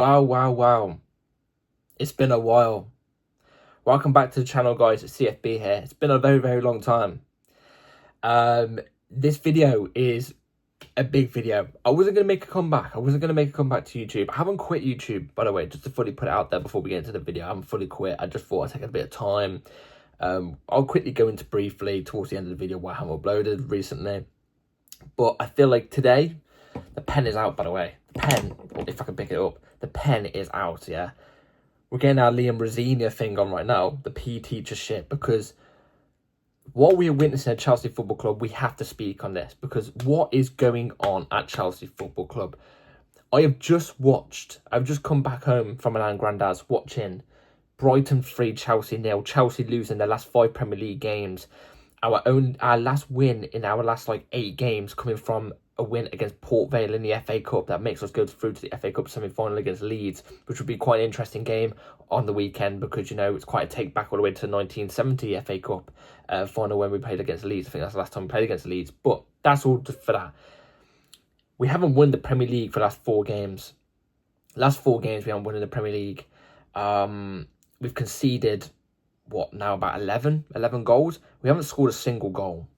Wow. It's been a while. Welcome back to the channel, guys. It's CFB here. It's been a very long time. This video is a big video. I wasn't going to make a comeback. to YouTube. I haven't quit YouTube, by the way, just to fully put it out there before we get into the video. I haven't fully quit. I just thought I'd take a bit of time. I'll quickly go into briefly towards the end of the video why I haven't uploaded recently. But I feel like today, the pen is out, by the way. The pen, if I can pick it up, the pen is out, yeah? We're getting our Liam Rosenior thing on right now, the PE teacher shit, because what we are witnessing at Chelsea Football Club, we have to speak on this, because what is going on at Chelsea Football Club? I've just come back home from Milan Grandad's watching Brighton 3, Chelsea 0, Chelsea losing their last 5 Premier League games. Our last win in our last 8 games coming from a win against Port Vale in the FA Cup that makes us go through to the FA Cup semi-final against Leeds, which would be quite an interesting game on the weekend because, you know, it's quite a take back all the way to the 1970 FA Cup final when we played against Leeds. I think that's the last time we played against Leeds, but that's all just for that. We haven't won the Premier League for the last 4 games. Last 4 games we haven't won in the Premier League. We've conceded, what, now about 11 goals? We haven't scored a single goal.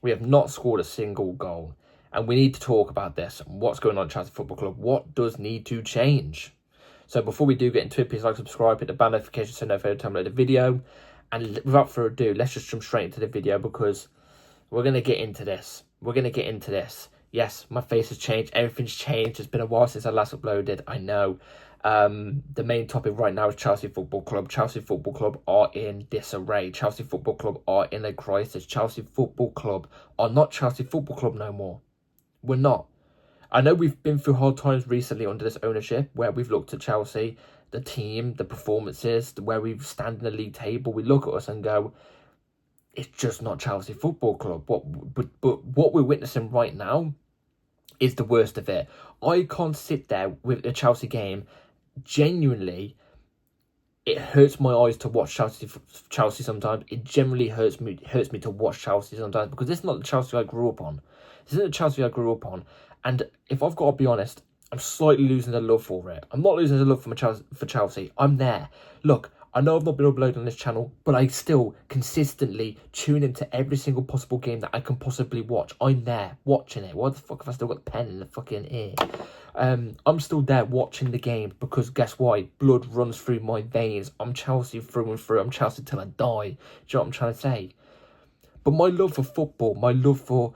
We have not scored a single goal. And we need to talk about this. What's going on at Chelsea Football Club? What does need to change? So before we do get into it, please like, subscribe, hit the bell notification so you know every time I upload a video. And without further ado, let's just jump straight into the video because we're going to get into this. Yes, my face has changed. Everything's changed. It's been a while since I last uploaded. I know. The main topic right now is Chelsea Football Club. Chelsea Football Club are in disarray. Chelsea Football Club are in a crisis. Chelsea Football Club are not Chelsea Football Club no more. We're not. I know we've been through hard times recently under this ownership where we've looked at Chelsea, the team, the performances, where we stand in the league table. We look at us and go, it's just not Chelsea Football Club. But what we're witnessing right now is the worst of it. I can't sit there with a Chelsea game. Genuinely, it hurts my eyes to watch Chelsea sometimes. It generally hurts me to watch Chelsea sometimes because this is not the Chelsea I grew up on. And if I've got to be honest, I'm slightly losing the love for it. I'm not losing the love for Chelsea. I'm there. Look, I know I've not been uploading on this channel, but I still consistently tune into every single possible game that I can possibly watch. I'm there watching it. Why the fuck have I still got the pen in the fucking ear? I'm still there watching the game because guess what? Blood runs through my veins. I'm Chelsea through and through. I'm Chelsea till I die. Do you know what I'm trying to say? But my love for football, my love for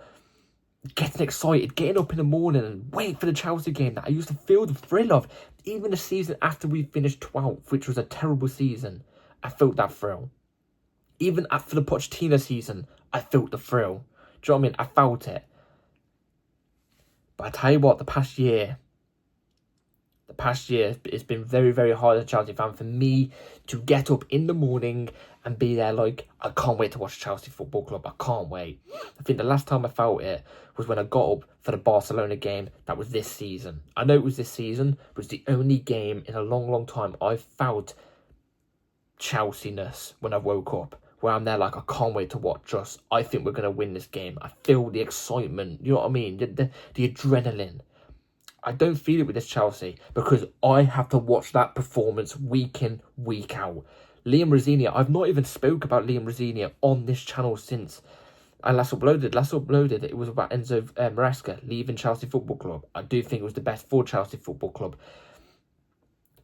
getting excited, getting up in the morning and waiting for the Chelsea game that I used to feel the thrill of. Even the season after we finished 12th, which was a terrible season, I felt that thrill. Even after the Pochettino season, I felt the thrill. Do you know what I mean? I felt it. But I tell you what, the past year, it's been very hard as a Chelsea fan for me to get up in the morning and be there like, I can't wait to watch Chelsea Football Club. I can't wait. I think the last time I felt it was when I got up for the Barcelona game that was this season. I know it was this season, but it's the only game in a long time I felt Chelsea-ness when I woke up. Where I'm there like, I can't wait to watch us. I think we're going to win this game. I feel the excitement. You know what I mean? The adrenaline. I don't feel it with this Chelsea because I have to watch that performance week in, week out. Liam Rosenior, I've not even spoke about Liam Rosenior on this channel since I last uploaded. It was about Enzo Maresca leaving Chelsea Football Club. I do think it was the best for Chelsea Football Club.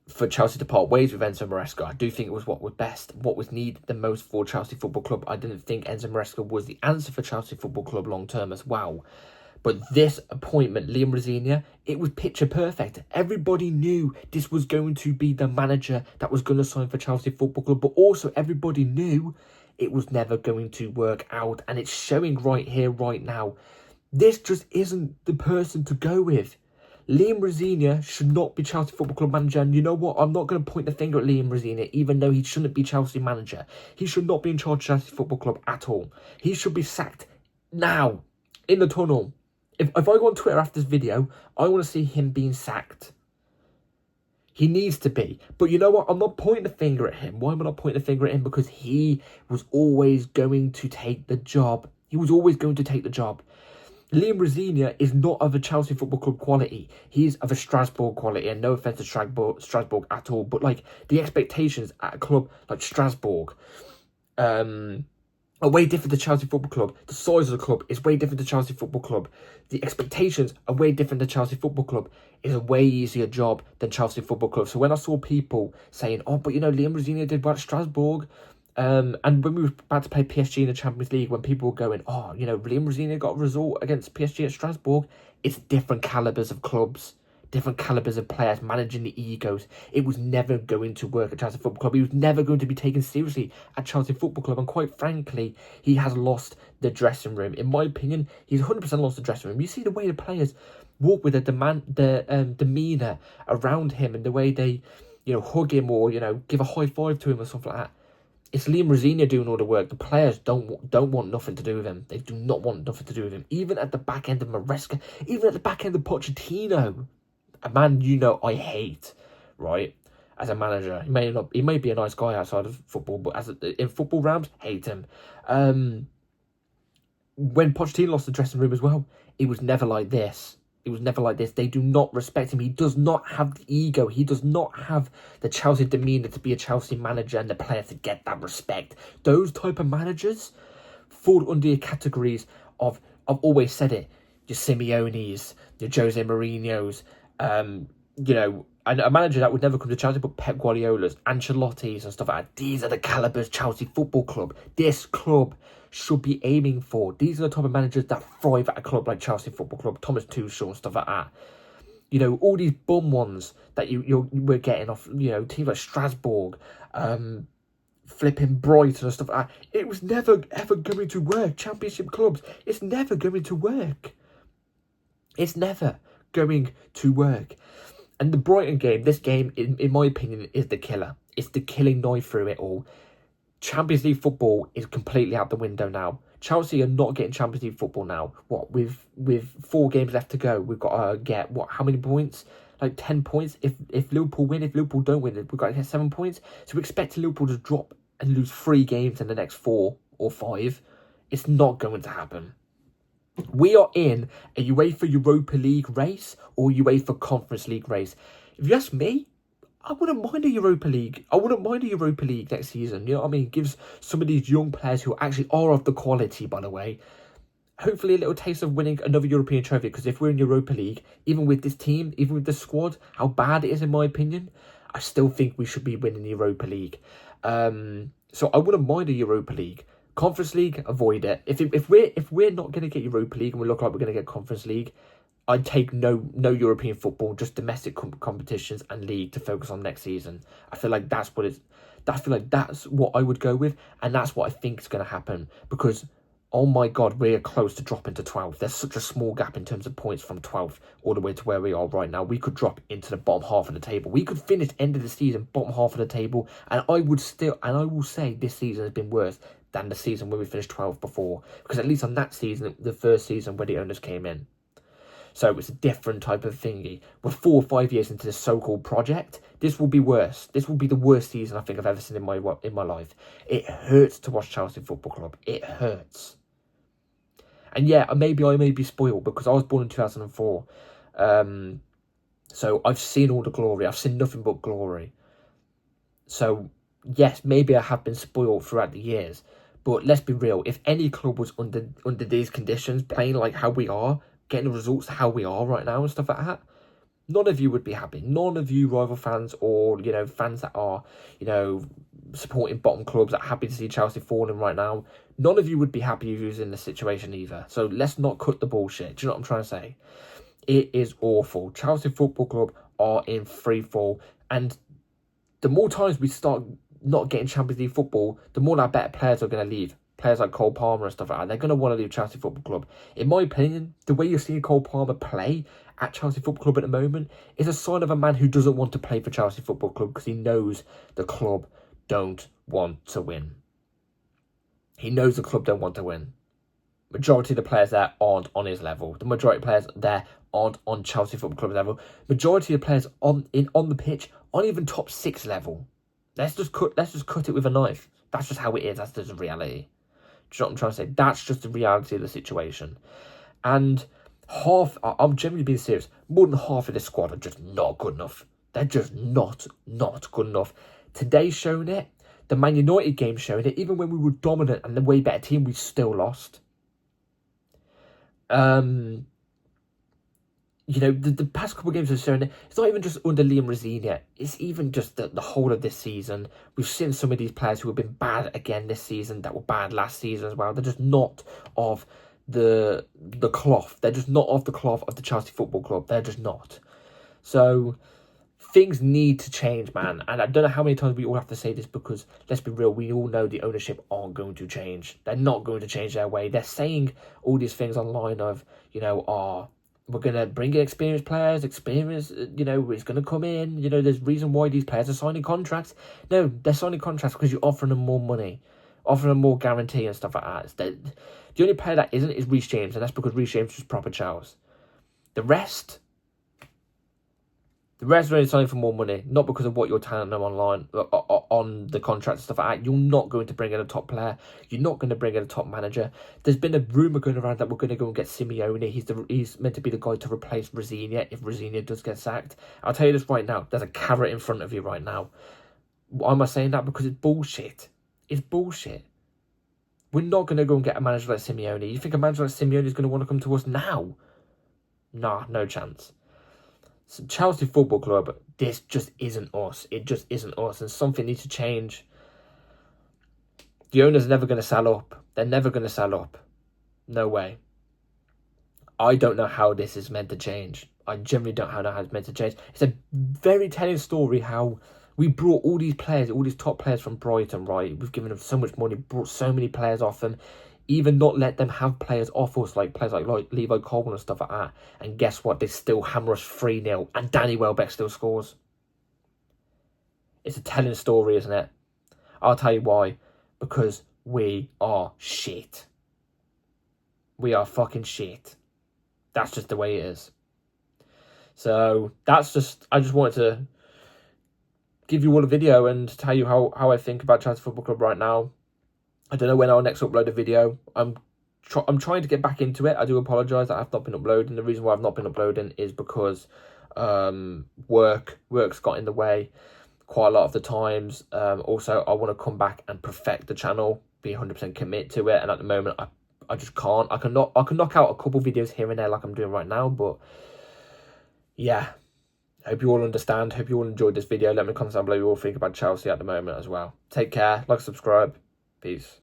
For Chelsea to part ways with Enzo Maresca, I do think it was what was best, what was needed the most for Chelsea Football Club. I didn't think Enzo Maresca was the answer for Chelsea Football Club long term as well. But this appointment, Liam Rosenior, it was picture perfect. Everybody knew this was going to be the manager that was going to sign for Chelsea Football Club. But also everybody knew it was never going to work out. And it's showing right here, right now. This just isn't the person to go with. Liam Rosenior should not be Chelsea Football Club manager. And you know what? I'm not going to point the finger at Liam Rosenior, even though he shouldn't be Chelsea manager. He should not be in charge of Chelsea Football Club at all. He should be sacked now, in the tunnel. If I go on Twitter after this video, I want to see him being sacked. He needs to be. But you know what? I'm not pointing the finger at him. Why am I not pointing the finger at him? Because he was always going to take the job. Liam Rosenior is not of a Chelsea Football Club quality. He's of a Strasbourg quality, and no offence to Strasbourg at all, but like the expectations at a club like Strasbourg, are way different to Chelsea Football Club. The size of the club is way different to Chelsea Football Club. The expectations are way different to Chelsea Football Club. It's a way easier job than Chelsea Football Club. So when I saw people saying, oh, but you know, Liam Rosenior did well at Strasbourg, and when we were about to play PSG in the Champions League, when people were going, oh, you know, Liam Rosenior got a result against PSG at Strasbourg, it's different calibers of clubs, different calibers of players managing the egos. It was never going to work at Chelsea Football Club. He was never going to be taken seriously at Chelsea Football Club. And quite frankly, he has lost the dressing room. In my opinion, he's 100% lost the dressing room. You see the way the players walk with the demeanour around him, and the way they, you know, hug him or, you know, give a high five to him or something like that. It's Liam Rosenior doing all the work. The players don't want nothing to do with him. They do not want nothing to do with him. Even at the back end of Maresca, even at the back end of Pochettino, a man you know I hate, right? As a manager, he may be a nice guy outside of football, but in football realms, hate him. When Pochettino lost the dressing room as well, it was never like this. It was never like this. They do not respect him. He does not have the ego. He does not have the Chelsea demeanour to be a Chelsea manager and the players to get that respect. Those type of managers fall under your categories of, I've always said it, your Simeones, your Jose Mourinho's, you know, a manager that would never come to Chelsea, but Pep Guardiola's, Ancelotti's and stuff like that. These are the calibers Chelsea Football Club. This club should be aiming for. These are the type of managers that thrive at a club like Chelsea Football Club, Thomas Tuchel and stuff like that. You know, all these bum ones that we're getting off, you know, teams like Strasbourg, flipping Brighton and stuff like that. It was never ever going to work. Championship clubs, it's never going to work. It's never going to work. And the Brighton game, this game, in my opinion, is the killer. It's the killing knife through it all. Champions League football is completely out the window now. Chelsea are not getting Champions League football now. What, with 4 games left to go, we've got to get, how many points? Like 10 points. If Liverpool win, if Liverpool don't win, we've got to get 7 points. So we expect Liverpool to drop and lose 3 games in the next 4 or 5. It's not going to happen. We are in a UEFA Europa League race or UEFA Conference League race. If you ask me, I wouldn't mind a Europa League. I wouldn't mind a Europa League next season. You know what I mean? It gives some of these young players who actually are of the quality, by the way, hopefully a little taste of winning another European trophy. Because if we're in Europa League, even with this team, even with the squad, how bad it is in my opinion, I still think we should be winning the Europa League. So I wouldn't mind a Europa League. Conference League, avoid it. If we're not going to get Europa League and we look like we're going to get Conference League, I'd take no European football, just domestic competitions and league to focus on next season. I feel like that's what I would go with, and that's what I think is going to happen. Because, oh my God, we're close to dropping to 12th. There's such a small gap in terms of points from 12th all the way to where we are right now. We could drop into the bottom half of the table. We could finish end of the season bottom half of the table, and I will say this season has been worse than the season where we finished 12th before. Because at least on that season, the first season where the owners came in. So it's a different type of thingy. We're 4 or 5 years into this so-called project. This will be worse. This will be the worst season I think I've ever seen in my life. It hurts to watch Chelsea Football Club. It hurts. And yeah, maybe I may be spoiled because I was born in 2004. So I've seen all the glory. I've seen nothing but glory. So yes, maybe I have been spoiled throughout the years. But let's be real. If any club was under these conditions, playing like how we are, getting the results how we are right now and stuff like that, none of you would be happy. None of you rival fans or, you know, fans that are, you know, supporting bottom clubs that are happy to see Chelsea falling right now, none of you would be happy if you was in this situation either. So let's not cut the bullshit. Do you know what I'm trying to say? It is awful. Chelsea Football Club are in free fall. And the more times we start not getting Champions League football, the more our better players are going to leave. Players like Cole Palmer and stuff like that, they're going to want to leave Chelsea Football Club. In my opinion, the way you're seeing Cole Palmer play at Chelsea Football Club at the moment is a sign of a man who doesn't want to play for Chelsea Football Club because he knows the club don't want to win. He knows the club don't want to win. Majority of the players there aren't on his level. The majority of players there aren't on Chelsea Football Club level. Majority of players on the pitch aren't even top 6 level. Let's just cut it with a knife. That's just how it is. That's just the reality. Do you know what I'm trying to say? That's just the reality of the situation. And I'm generally being serious, more than half of this squad are just not good enough. They're just not good enough. Today's showing it. The Man United game showing it. Even when we were dominant and the way better team, we still lost. You know, the past couple of games have shown it. It's not even just under Liam Rosenior. It's even just the whole of this season. We've seen some of these players who have been bad again this season, that were bad last season as well. They're just not of the cloth. They're just not of the cloth of the Chelsea Football Club. They're just not. So things need to change, man. And I don't know how many times we all have to say this, because let's be real, we all know the ownership aren't going to change. They're not going to change their way. They're saying all these things online of, you know, we're going to bring in experienced players, you know, is going to come in. You know, there's reason why these players are signing contracts. No, they're signing contracts because you're offering them more money, offering them more guarantee and stuff like that. The only player that isn't is Reece James, and that's because Reece James was proper Charles. The rest are only signing for more money, not because of what you're telling them online, on the contract and stuff like that. You're not going to bring in a top player. You're not going to bring in a top manager. There's been a rumour going around that we're going to go and get Simeone. He's meant to be the guy to replace Rosenior if Rosenior does get sacked. I'll tell you this right now. There's a carrot in front of you right now. Why am I saying that? Because it's bullshit. It's bullshit. We're not going to go and get a manager like Simeone. You think a manager like Simeone is going to want to come to us now? Nah, no chance. So Chelsea Football Club, this just isn't us. It just isn't us, and something needs to change. The owner's never going to sell up. They're never going to sell up. No way. I don't know how this is meant to change. I generally don't know how it's meant to change. It's a very telling story how we brought all these players, all these top players from Brighton, right? We've given them so much money, brought so many players off them, even not let them have players off us, like players like Levi Colwill and stuff like that. And guess what? They still hammer us 3-0, and Danny Welbeck still scores. It's a telling story, isn't it? I'll tell you why. Because we are shit. We are fucking shit. That's just the way it is. So I just wanted to give you all a video and tell you how I think about Chelsea Football Club right now. I don't know when I'll next upload a video. I'm trying to get back into it. I do apologise that I've not been uploading. The reason why I've not been uploading is because work's got in the way quite a lot of the times. Also, I want to come back and perfect the channel, be 100% commit to it. And at the moment, I just can't. I can knock out a couple videos here and there like I'm doing right now. But yeah, hope you all understand. Hope you all enjoyed this video. Let me comment down below what you all think about Chelsea at the moment as well. Take care. Like, subscribe. Peace.